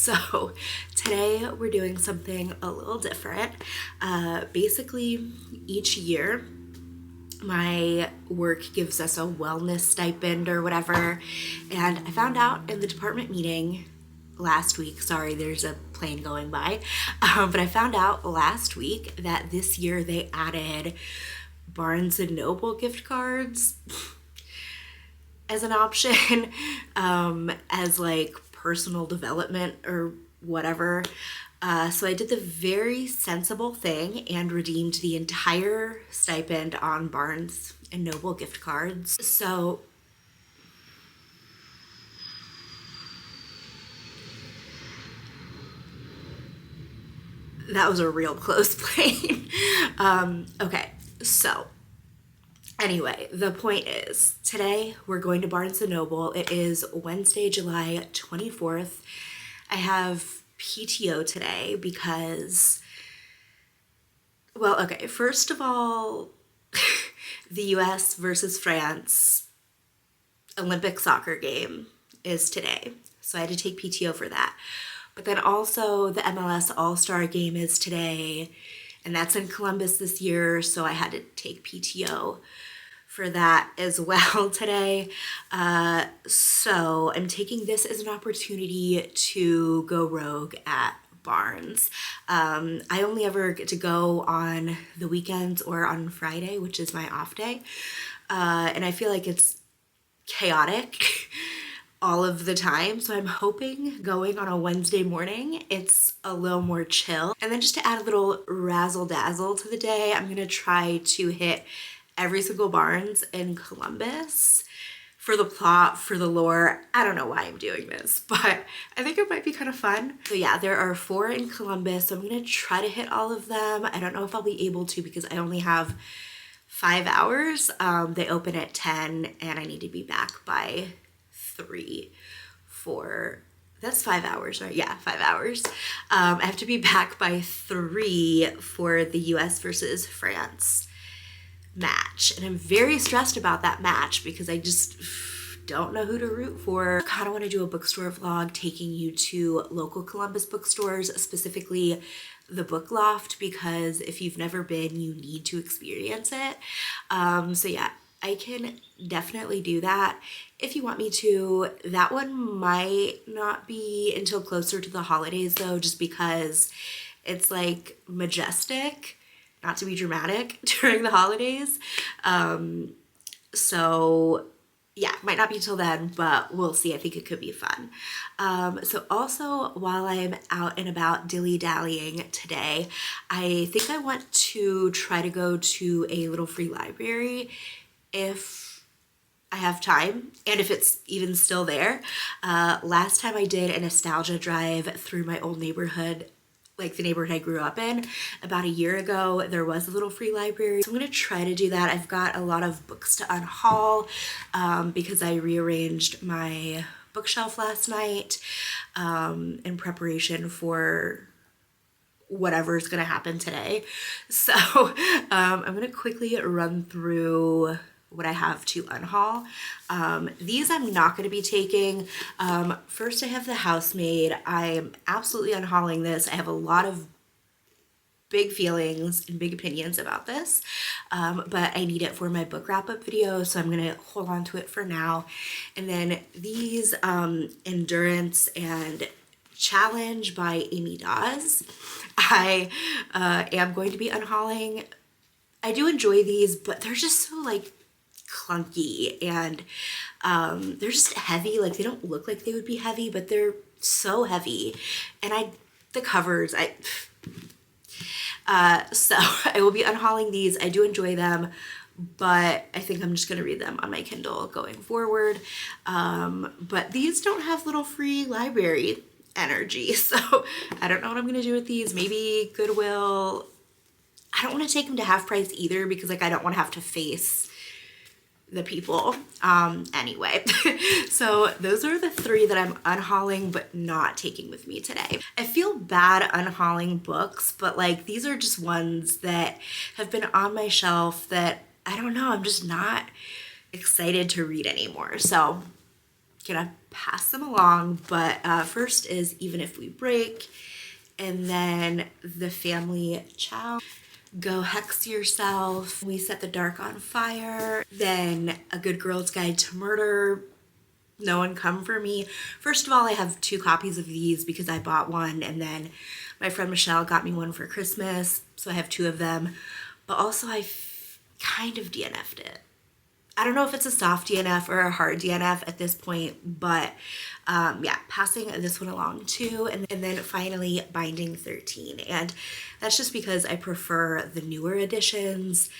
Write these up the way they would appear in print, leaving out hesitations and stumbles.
So today we're doing something a little different. Basically, each year my work gives us a wellness stipend or whatever, and I found out in the department meeting last week, sorry, there's a plane going by, but I found out last week that this year they added Barnes and Noble gift cards as an option, as like personal development or whatever. So I did the very sensible thing and redeemed the entire stipend on Barnes and Noble gift cards. So that was a real close plane. Okay, so anyway, the point is, today we're going to Barnes & Noble. It is Wednesday, July 24th. I have PTO today because, well, okay, first of all, the US versus France Olympic soccer game is today. So I had to take PTO for that. But then also the MLS All-Star game is today, and that's in Columbus this year, so I had to take PTO for that as well today. So I'm taking this as an opportunity to go rogue at Barnes. I only ever get to go on the weekends or on Friday, which is my off day. And I feel like it's chaotic all of the time. So I'm hoping going on a Wednesday morning, it's a little more chill. And then just to add a little razzle dazzle to the day, I'm gonna try to hit every single Barnes in Columbus for the plot, for the lore. I don't know why I'm doing this, but I think it might be kind of fun. So yeah, there are 4 in Columbus, so I'm gonna try to hit all of them. I don't know if I'll be able to because I only have 5 hours. They open at 10 and I need to be back by 3 for, that's 5 hours, right? Yeah, 5 hours. I have to be back by 3 for the US versus France match, and I'm very stressed about that match because I just don't know who to root for. I kind of want to do a bookstore vlog taking you to local Columbus bookstores, specifically the Book Loft, because if you've never been, you need to experience it. So yeah, I can definitely do that if you want me to. That one might not be until closer to the holidays though, just because it's like majestic, not to be dramatic, during the holidays. So yeah, might not be till then, but we'll see. I think it could be fun. So also, while I'm out and about dilly-dallying today, I think I want to try to go to a little free library if I have time and if it's even still there. Last time I did a nostalgia drive through my old neighborhood, like the neighborhood I grew up in, about a year ago, there was a little free library. So I'm gonna try to do that. I've got a lot of books to unhaul because I rearranged my bookshelf last night in preparation for whatever's gonna happen today. So I'm gonna quickly run through what I have to unhaul. These I'm not going to be taking. First I have the Housemaid. I'm absolutely unhauling this. I have a lot of big feelings and big opinions about this, but I need it for my book wrap-up video, so I'm going to hold on to it for now. And then these Endurance and Challenge by Amy Dawes, I am going to be unhauling. I do enjoy these, but they're just so like clunky and they're just heavy. Like they don't look like they would be heavy, but they're so heavy. And the covers, so I will be unhauling these. I do enjoy them, but I think I'm just gonna read them on my Kindle going forward. But these don't have little free library energy, so I don't know what I'm gonna do with these. Maybe Goodwill. I don't want to take them to half price either because like I don't want to have to face the people anyway. So those are the 3 that I'm unhauling but not taking with me today. I feel bad unhauling books, but like these are just ones that have been on my shelf that I don't know, I'm just not excited to read anymore. So gonna pass them along, but first is Even If We Break, and then The Family Chow, Go Hex Yourself, We Set the Dark on Fire, then A Good Girl's Guide to Murder, No One Come For Me. First of all, I have 2 copies of these because I bought one and then my friend Michelle got me one for Christmas, so I have 2 of them. But also I kind of DNF'd it. I don't know if it's a soft DNF or a hard DNF at this point, but yeah, passing this one along too. And then finally Binding 13. And that's just because I prefer the newer editions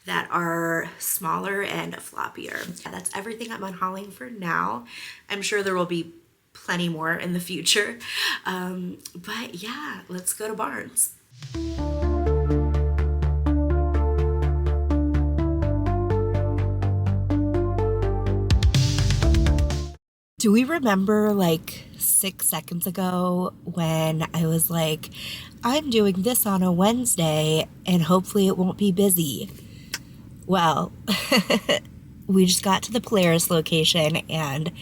that are smaller and floppier. That's everything I'm unhauling for now. I'm sure there will be plenty more in the future. But yeah, let's go to Barnes. Do we remember like 6 seconds ago when I was like, I'm doing this on a Wednesday and hopefully it won't be busy? Well, we just got to the Polaris location and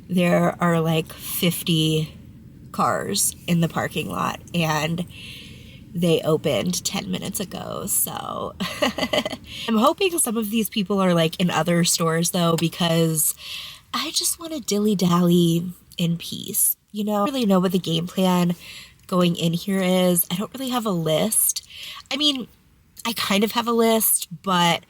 there are like 50 cars in the parking lot and they opened 10 minutes ago. So I'm hoping some of these people are like in other stores though, because I just want to dilly-dally in peace. You know, I don't really know what the game plan going in here is. I don't really have a list. I mean, I kind of have a list, but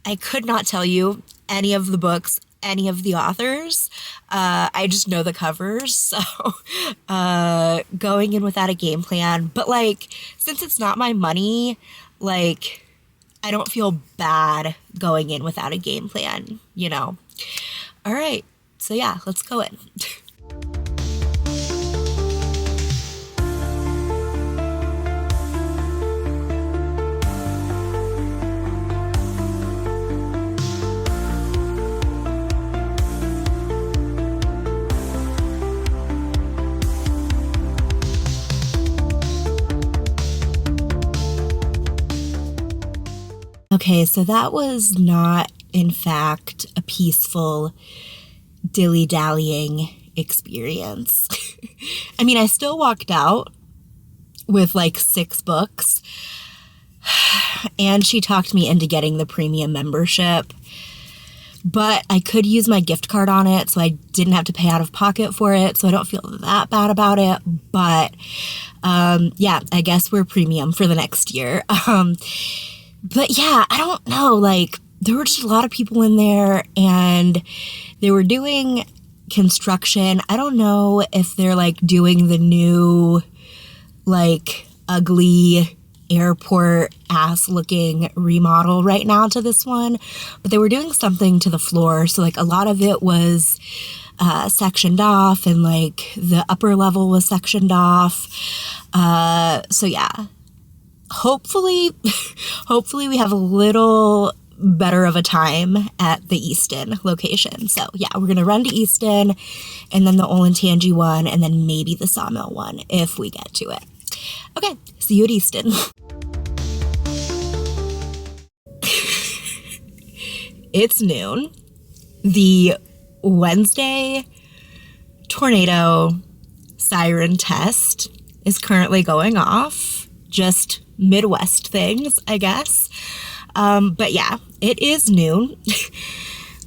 I could not tell you any of the books, any of the authors. I just know the covers. So going in without a game plan. But like, since it's not my money, like, I don't feel bad going in without a game plan, you know? All right. So yeah, let's go in. Okay, so that was not, in fact, a peaceful dilly-dallying experience. I mean, I still walked out with like 6 books, and she talked me into getting the premium membership, but I could use my gift card on it, so I didn't have to pay out of pocket for it, so I don't feel that bad about it. But yeah, I guess we're premium for the next year. But yeah, I don't know, like, there were just a lot of people in there and they were doing construction. I don't know if they're like doing the new, like, ugly airport ass looking remodel right now to this one, but they were doing something to the floor. So like a lot of it was sectioned off and like the upper level was sectioned off. So yeah. Hopefully we have a little better of a time at the Easton location. So yeah, we're going to run to Easton and then the Olentangy one and then maybe the Sawmill one if we get to it. Okay, see you at Easton. It's noon. The Wednesday tornado siren test is currently going off. Just Midwest things, I guess. But yeah, it is noon.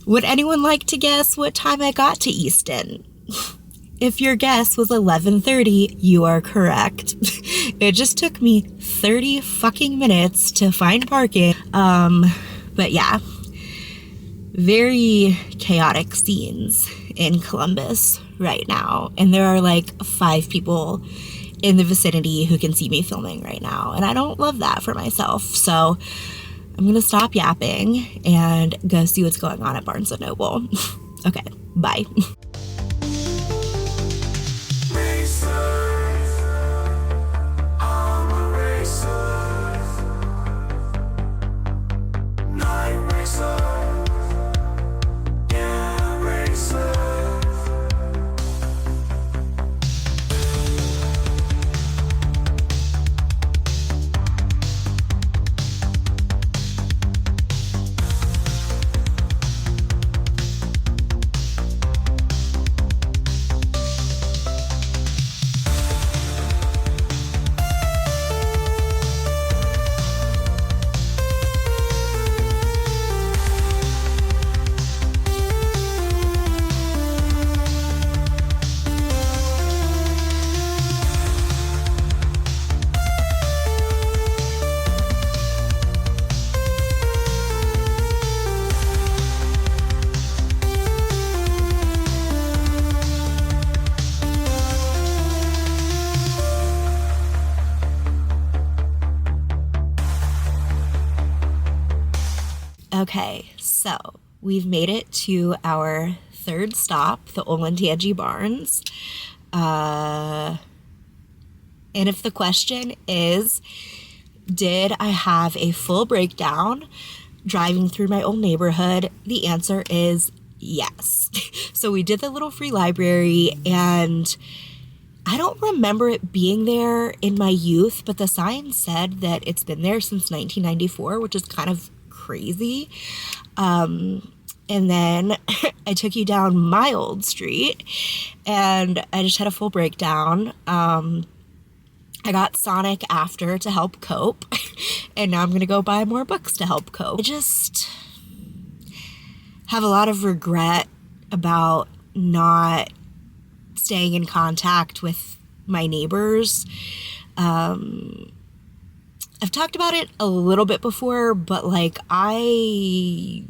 Would anyone like to guess what time I got to Easton? If your guess was 11:30, you are correct. It just took me 30 fucking minutes to find parking. But yeah, very chaotic scenes in Columbus right now. And there are like 5 people in the vicinity who can see me filming right now. And I don't love that for myself. So I'm going to stop yapping and go see what's going on at Barnes & Noble. Okay, bye. Okay, so we've made it to our third stop, the Olentangy Barns. And if the question is, did I have a full breakdown driving through my old neighborhood? The answer is yes. So we did the little free library, and I don't remember it being there in my youth, but the sign said that it's been there since 1994, which is kind of crazy. And then I took you down my old street, and I just had a full breakdown. I got Sonic after to help cope, and now I'm going to go buy more books to help cope. I just have a lot of regret about not staying in contact with my neighbors. I've talked about it a little bit before, but like I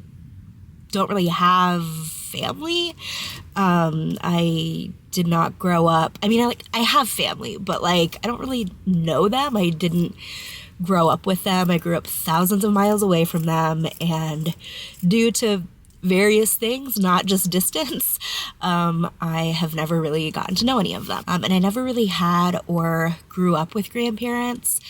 don't really have family. I did not grow up. I mean, I have family, but like I don't really know them. I didn't grow up with them. I grew up thousands of miles away from them, and due to various things, not just distance, I have never really gotten to know any of them. And I never really had or grew up with grandparents.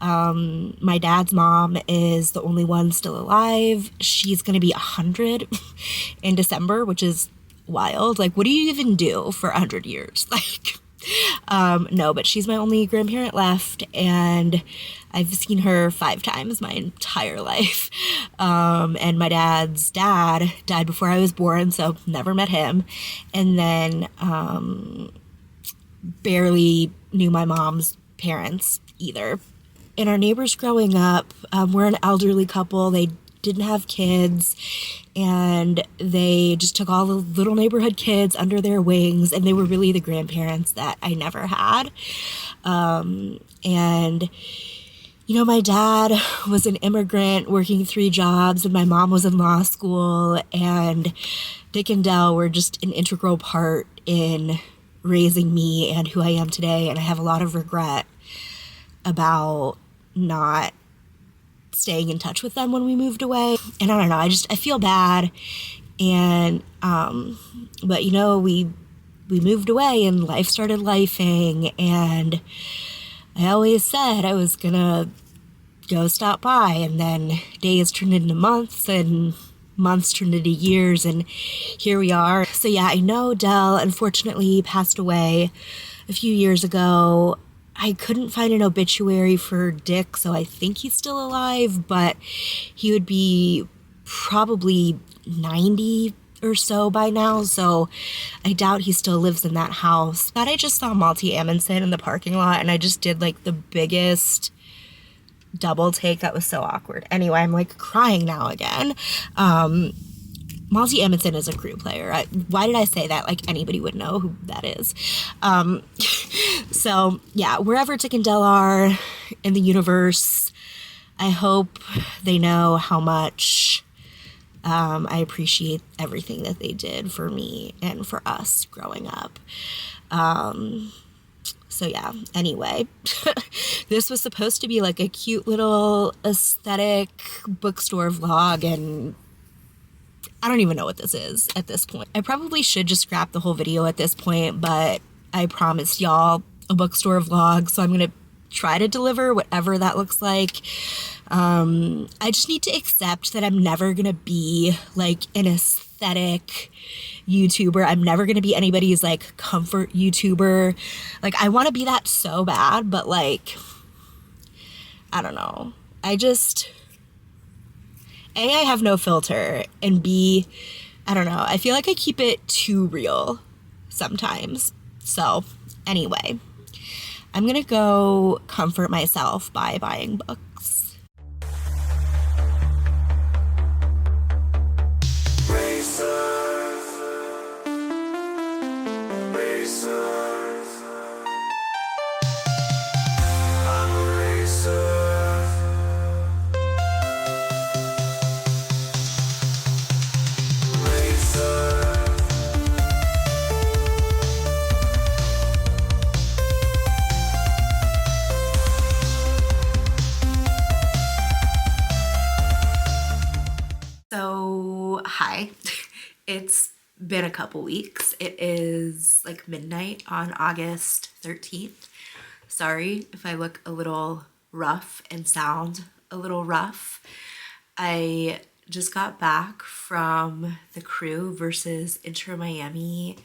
My dad's mom is the only one still alive. She's going to be 100 in December, which is wild. Like, what do you even do for 100 years? Like, no, but she's my only grandparent left, and I've seen her 5 times my entire life. And my dad's dad died before I was born, so never met him. And then barely knew my mom's parents either. And our neighbors growing up, we're an elderly couple. They didn't have kids, and they just took all the little neighborhood kids under their wings, and they were really the grandparents that I never had. And you know, my dad was an immigrant working 3 jobs, and my mom was in law school, and Dick and Dell were just an integral part in raising me and who I am today. And I have a lot of regret about not staying in touch with them when we moved away. And I don't know, I feel bad. And, but you know, we moved away and life started lifing, and I always said I was gonna go stop by, and then days turned into months, and months turned into years, and here we are. So yeah, I know Dell unfortunately passed away a few years ago. I couldn't find an obituary for Dick, so I think he's still alive, but he would be probably 90 or so by now, so I doubt he still lives in that house. But I just saw Malty Amundsen in the parking lot, and I just did like the biggest double take that was so awkward. Anyway, I'm like crying now again. Malty Amundsen is a crew player. Why did I say that? Like anybody would know who that is. So yeah, wherever Dick and Dell are in the universe, I hope they know how much I appreciate everything that they did for me and for us growing up. So yeah, anyway, this was supposed to be like a cute little aesthetic bookstore vlog, and I don't even know what this is at this point. I probably should just scrap the whole video at this point, but I promised y'all a bookstore vlog, so I'm going to try to deliver whatever that looks like. I just need to accept that I'm never going to be like an aesthetic YouTuber. I'm never going to be anybody's like comfort YouTuber. Like I want to be that so bad, but like, I don't know. I have no filter, and B, I don't know. I feel like I keep it too real sometimes. So anyway, I'm going to go comfort myself by buying books. It's been a couple weeks. It is like midnight on August 13th. Sorry if I look a little rough and sound a little rough. I just got back from the Crew versus Inter Miami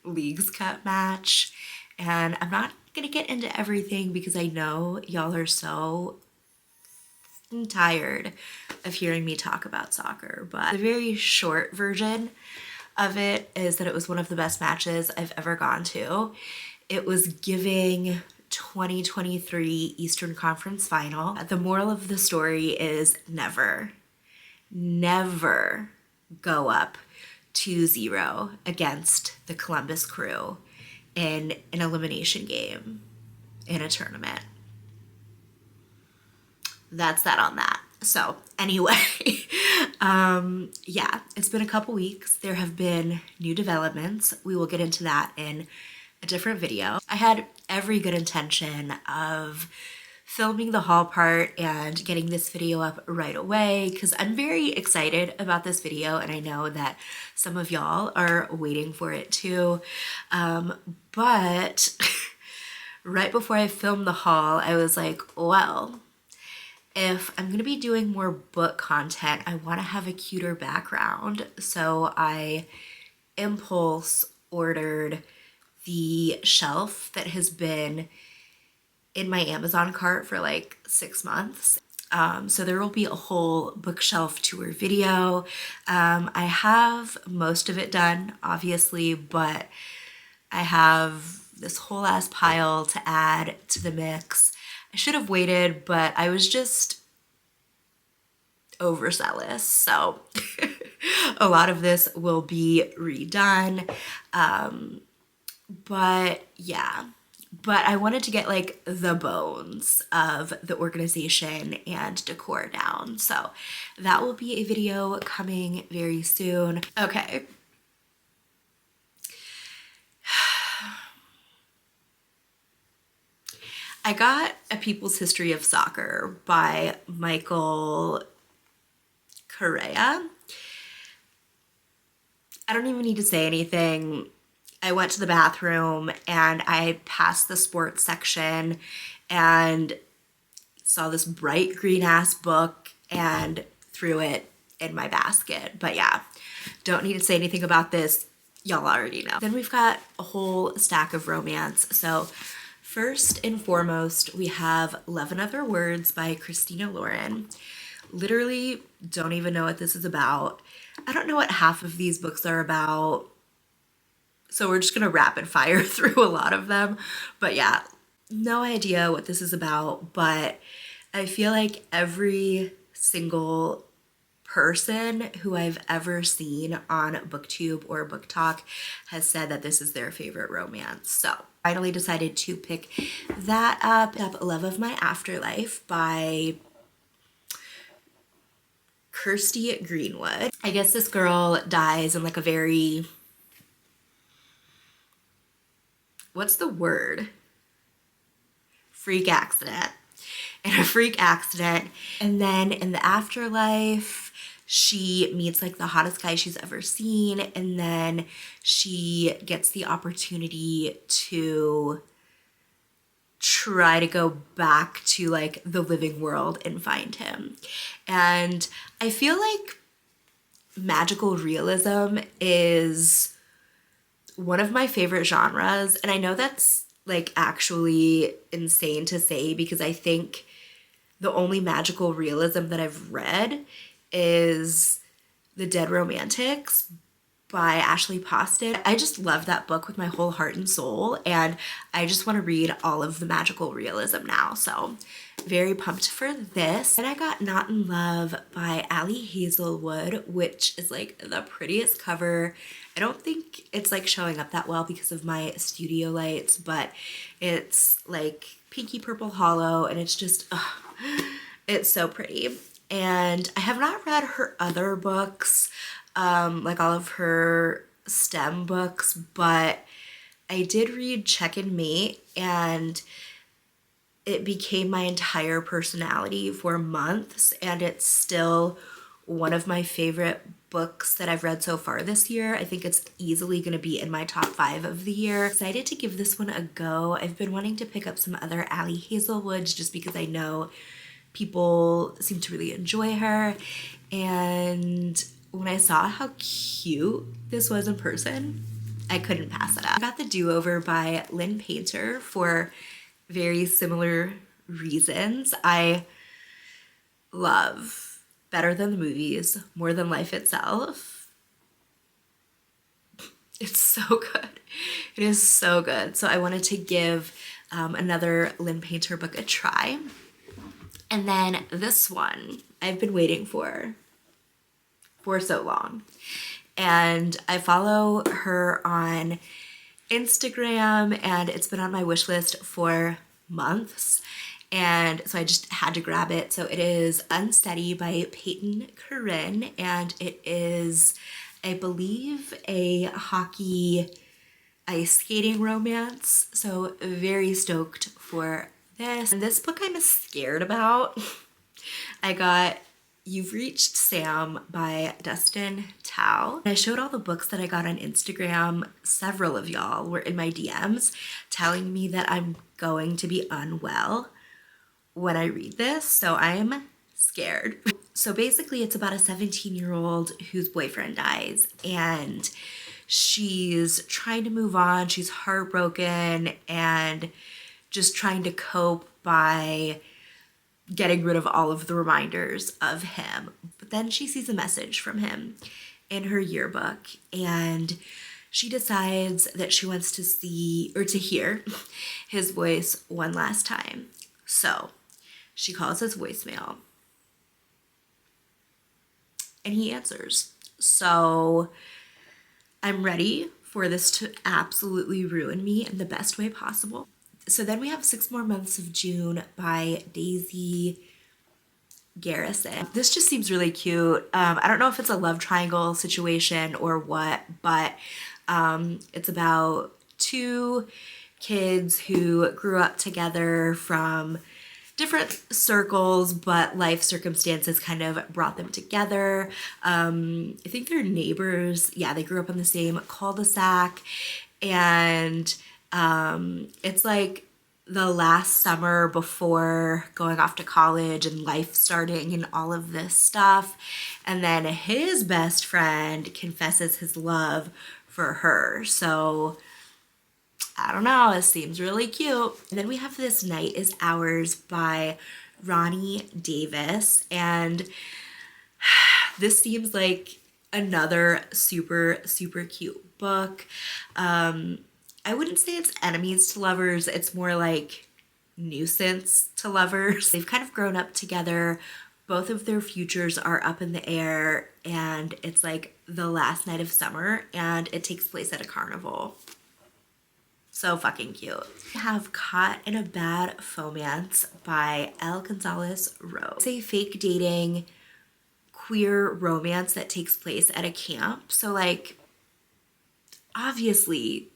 Leagues Cup match, and I'm not gonna get into everything because I know y'all are so tired of hearing me talk about soccer, but the very short version of it is that it was one of the best matches I've ever gone to. It was giving 2023 Eastern Conference Final. The moral of the story is never go up 2-0 against the Columbus Crew in an elimination game in a tournament. That's that on that. So anyway, yeah, it's been a couple weeks. There have been new developments. We will get into that in a different video. I had every good intention of filming the haul part and getting this video up right away because I'm very excited about this video and I know that some of y'all are waiting for it too. But right before I filmed the haul, I was like, well, if I'm going to be doing more book content, I want to have a cuter background. So I impulse ordered the shelf that has been in my Amazon cart for like 6 months. So there will be a whole bookshelf tour video. I have most of it done, obviously, but I have this whole ass pile to add to the mix. I should have waited, but I was just overzealous. So a lot of this will be redone. But yeah, but I wanted to get like the bones of the organization and decor down. So that will be a video coming very soon. Okay. I got A People's History of Soccer by Michael Correa. I don't even need to say anything. I went to the bathroom and I passed the sports section and saw this bright green ass book and threw it in my basket. But yeah, don't need to say anything about this. Y'all already know. Then we've got a whole stack of romance. So first and foremost, we have Love and Other Words by Christina Lauren. Literally don't even know what this is about. I don't know what half of these books are about. So we're just gonna rapid fire through a lot of them. But yeah, no idea what this is about, but I feel like every single person who I've ever seen on BookTube or Book Talk has said that this is their favorite romance. So finally decided to pick that up. Love of My Afterlife by Kirsty Greenwood. I guess this girl dies in like a very, what's the word? Freak accident. In a freak accident. And then in the afterlife, she meets like the hottest guy she's ever seen. And then she gets the opportunity to try to go back to like the living world and find him. And I feel like magical realism is one of my favorite genres. And I know that's like actually insane to say because I think the only magical realism that I've read is The Dead Romantics by Ashley Poston. I just love that book with my whole heart and soul, and I just want to read all of the magical realism now. So very pumped for this. And I got Not in Love by Ali Hazelwood, which is like the prettiest cover. I don't think it's like showing up that well because of my studio lights, but it's like pinky purple hollow and it's just, it's so pretty. And I have not read her other books, like all of her STEM books, but I did read Check and Mate and it became my entire personality for months, and it's still one of my favorite books that I've read so far this year. I think it's easily going to be in my top 5 of the year. Excited to give this one a go. I've been wanting to pick up some other Ali Hazelwoods just because I know people seem to really enjoy her. And when I saw how cute this was in person, I couldn't pass it up. I got The Do-Over by Lynn Painter for very similar reasons. I love Better Than the Movies more than life itself. It's so good. It is so good. So I wanted to give another Lynn Painter book a try. And then this one I've been waiting for so long. And I follow her on Instagram and it's been on my wish list for months. And so I just had to grab it. So it is Unsteady by Peyton Corinne, and it is, I believe, a hockey ice skating romance. So very stoked for this. And this book I'm scared about. I got You've Reached Sam by Dustin Tao. I showed all the books that I got on Instagram. Several of y'all were in my DMs telling me that I'm going to be unwell when I read this, so I'm scared. So basically it's about a 17-year-old whose boyfriend dies and she's trying to move on. She's heartbroken and just trying to cope by getting rid of all of the reminders of him. But then she sees a message from him in her yearbook and she decides that she wants to see or to hear his voice one last time. So she calls his voicemail and he answers. So I'm ready for this to absolutely ruin me in the best way possible. So then we have 6 More Months of June by Daisy Garrison. This just seems really cute. I don't know if it's a love triangle situation or what, but it's about 2 kids who grew up together from different circles, but life circumstances kind of brought them together. I think they're neighbors. Yeah, they grew up in the same cul-de-sac. And it's like the last summer before going off to college and life starting and all of this stuff. And then his best friend confesses his love for her. So I don't know, it seems really cute. And then we have This Night Is Ours by Ronnie Davis. And this seems like another super, super cute book. I wouldn't say it's enemies to lovers. It's more like nuisance to lovers. They've kind of grown up together. Both of their futures are up in the air. And it's like the last night of summer. And it takes place at a carnival. So fucking cute. We have Caught in a Bad Fomance by Elle Gonzalez Rose. It's a fake dating queer romance that takes place at a camp. So like, obviously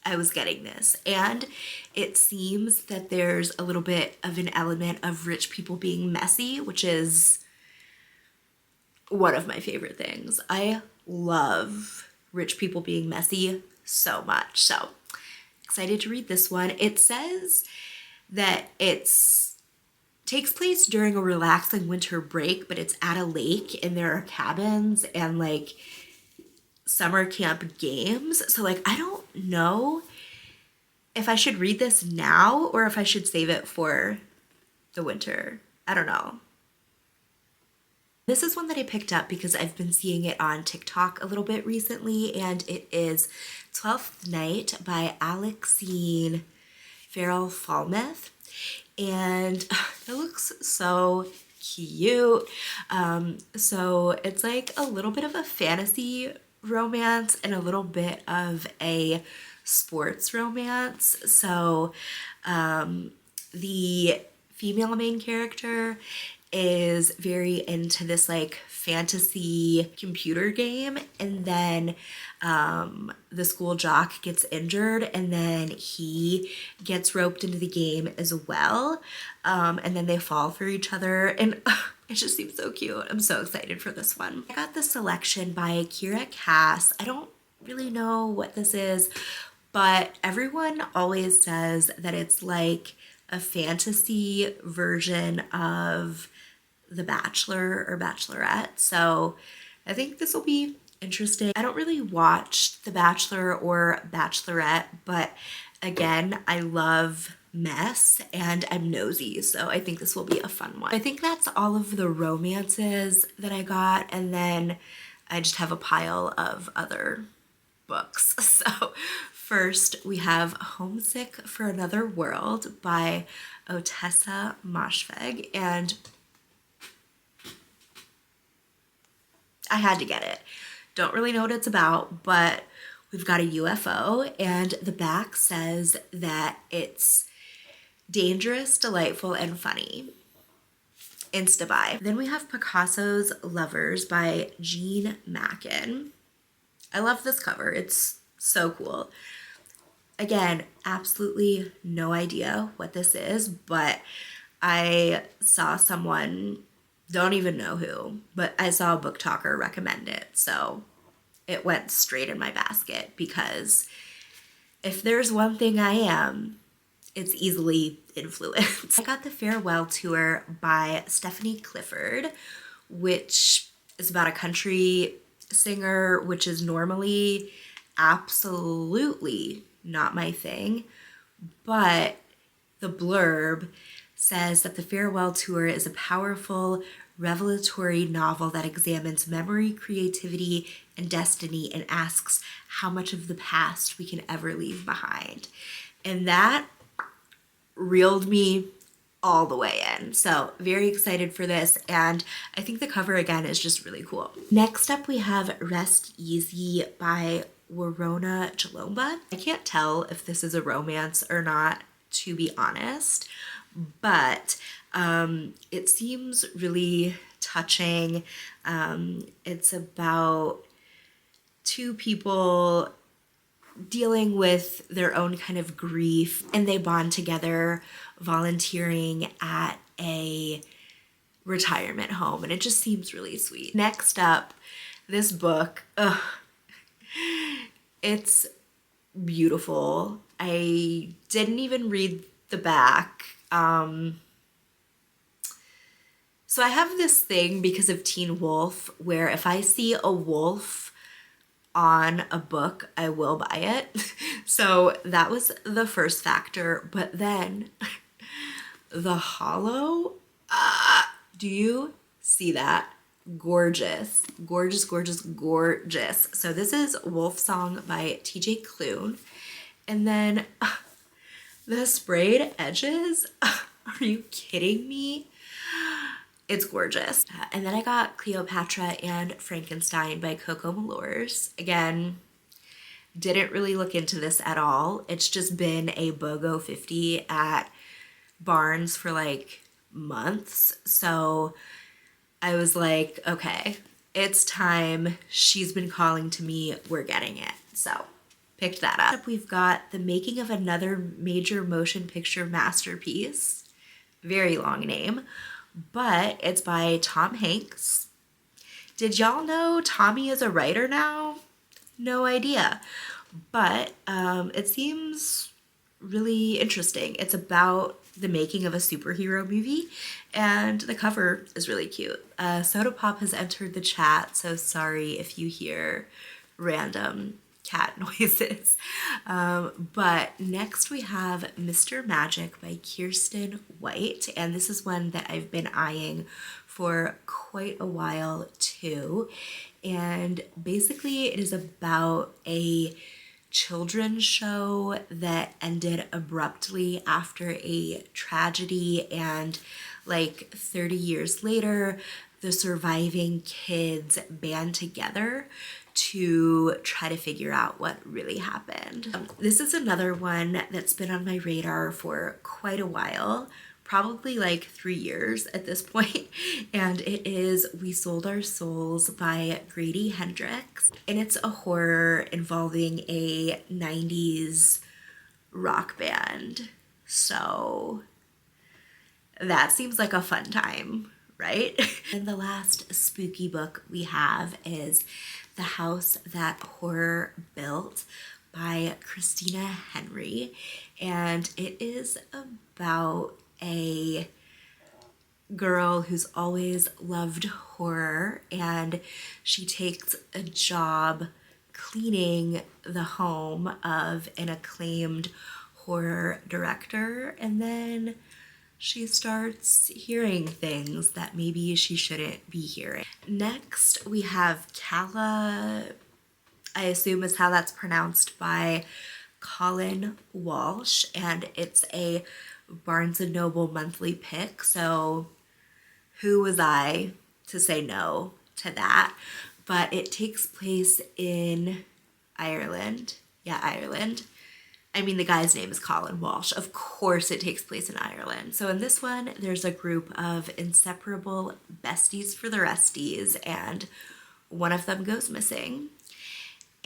I was getting this. And it seems that there's a little bit of an element of rich people being messy, which is one of my favorite things. I love rich people being messy so much. So excited to read this one. It says that takes place during a relaxing winter break, but it's at a lake and there are cabins and like summer camp games. So like, I don't know if I should read this now or if I should save it for the winter. I don't know. This is one that I picked up because I've been seeing it on TikTok a little bit recently, and it is 12th Night by Alexine Farrell Falmouth. And it looks so cute. So it's like a little bit of a fantasy romance and a little bit of a sports romance. So the female main character is very into this like fantasy computer game, and then the school jock gets injured, and then he gets roped into the game as well, and then they fall for each other, and it just seems so cute. I'm so excited for this one. I got the selection by Kira Cass. I don't really know what this is, but everyone always says that it's like a fantasy version of The Bachelor or Bachelorette. So I think this will be interesting. I don't really watch The Bachelor or Bachelorette, but again, I love mess and I'm nosy, so I think this will be a fun one. I think that's all of the romances that I got, and then I just have a pile of other books. So first we have Homesick for Another World by Otessa Moshfegh, and I had to get it. Don't really know what it's about, but we've got a UFO, and the back says that it's dangerous, delightful, and funny. Insta buy. Then we have Picasso's Lovers by Jean Mackin. I love this cover. It's so cool. Again, absolutely no idea what this is, but I saw someone, don't even know who, but I saw a book talker recommend it, so it went straight in my basket, because if there's one thing I am, it's easily influenced. I got The Farewell Tour by Stephanie Clifford, which is about a country singer, which is normally absolutely not my thing, but the blurb says that The Farewell Tour is a powerful, revelatory novel that examines memory, creativity, and destiny, and asks how much of the past we can ever leave behind. And that reeled me all the way in. So very excited for this, and I think the cover again is just really cool. Next up we have Rest Easy by Warona Jalomba. I can't tell if this is a romance or not, to be honest, but it seems really touching. It's about two people dealing with their own kind of grief, and they bond together volunteering at a retirement home, and it just seems really sweet. Next up, this book, it's beautiful. I didn't even read the back. So I have this thing because of Teen Wolf where if I see a wolf on a book, I will buy it. So that was the first factor. But then the hollow, do you see that? Gorgeous, gorgeous, gorgeous, gorgeous. So this is Wolf Song by TJ Klune. And then the sprayed edges, are you kidding me? It's gorgeous. And then I got Cleopatra and Frankenstein by Coco Malors. Again, didn't really look into this at all. It's just been a BOGO 50 at Barnes for like months. So I was like, okay, it's time. She's been calling to me. We're getting it. So picked that up. We've got The Making of Another Major Motion Picture Masterpiece. Very long name, but it's by Tom Hanks. Did y'all know Tommy is a writer now? No idea, but it seems really interesting. It's about the making of a superhero movie, and the cover is really cute. Soda Pop has entered the chat, so sorry if you hear random cat noises. But next we have Mr. Magic by Kirsten White, and this is one that I've been eyeing for quite a while too. And basically it is about a children's show that ended abruptly after a tragedy, and like 30 years later the surviving kids band together to try to figure out what really happened. This is another one that's been on my radar for quite a while, probably like 3 years at this point, and it is We Sold Our Souls by Grady Hendrix, and it's a horror involving a 90s rock band. So that seems like a fun time, right? And the last spooky book we have is The House That Horror Built by Christina Henry, and it is about a girl who's always loved horror, and she takes a job cleaning the home of an acclaimed horror director, and then she starts hearing things that maybe she shouldn't be hearing. Next, we have Calla, I assume is how that's pronounced, by Colin Walsh, and it's a Barnes & Noble monthly pick, so who was I to say no to that? But it takes place in Ireland. Yeah, Ireland. I mean, the guy's name is Colin Walsh. Of course it takes place in Ireland. So in this one, there's a group of inseparable besties for the resties, and one of them goes missing.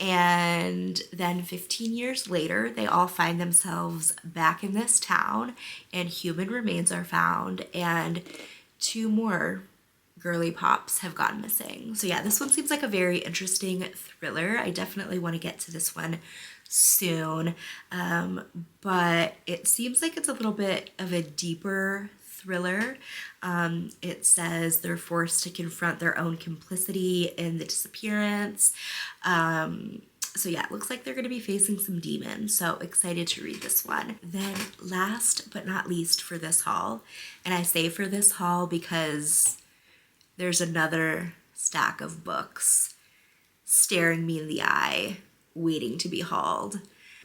And then 15 years later, they all find themselves back in this town, and human remains are found, and 2 more girly pops have gone missing. So yeah, this one seems like a very interesting thriller. I definitely want to get to this one soon, but it seems like it's a little bit of a deeper thriller. It says they're forced to confront their own complicity in the disappearance. So yeah, it looks like they're going to be facing some demons, so excited to read this one. Then last but not least for this haul, and I say for this haul because there's another stack of books staring me in the eye, waiting to be hauled.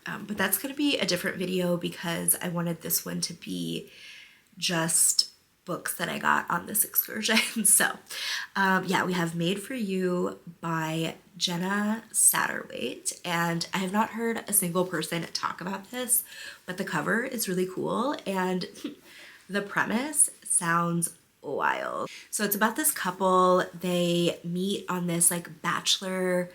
But that's going to be a different video because I wanted this one to be just books that I got on this excursion. So yeah, we have Made for You by Jenna Satterwhite, and I have not heard a single person talk about this, but the cover is really cool and the premise sounds wild. So it's about this couple. They meet on this like bachelor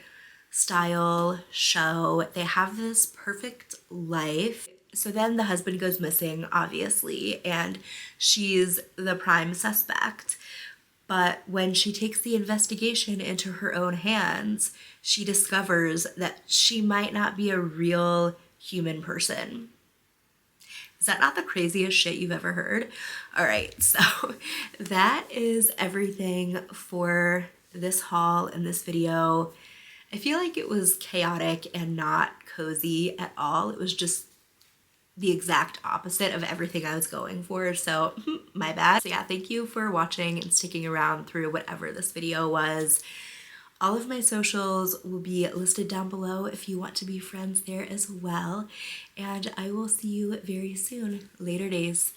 style show. They have this perfect life. So then the husband goes missing, obviously, and she's the prime suspect. But when she takes the investigation into her own hands, she discovers that she might not be a real human person. Is that not the craziest shit you've ever heard? All right, so that is everything for this haul and this video. I feel like it was chaotic and not cozy at all. It was just the exact opposite of everything I was going for, so my bad. So yeah, thank you for watching and sticking around through whatever this video was. All of my socials will be listed down below if you want to be friends there as well, and I will see you very soon. Later days.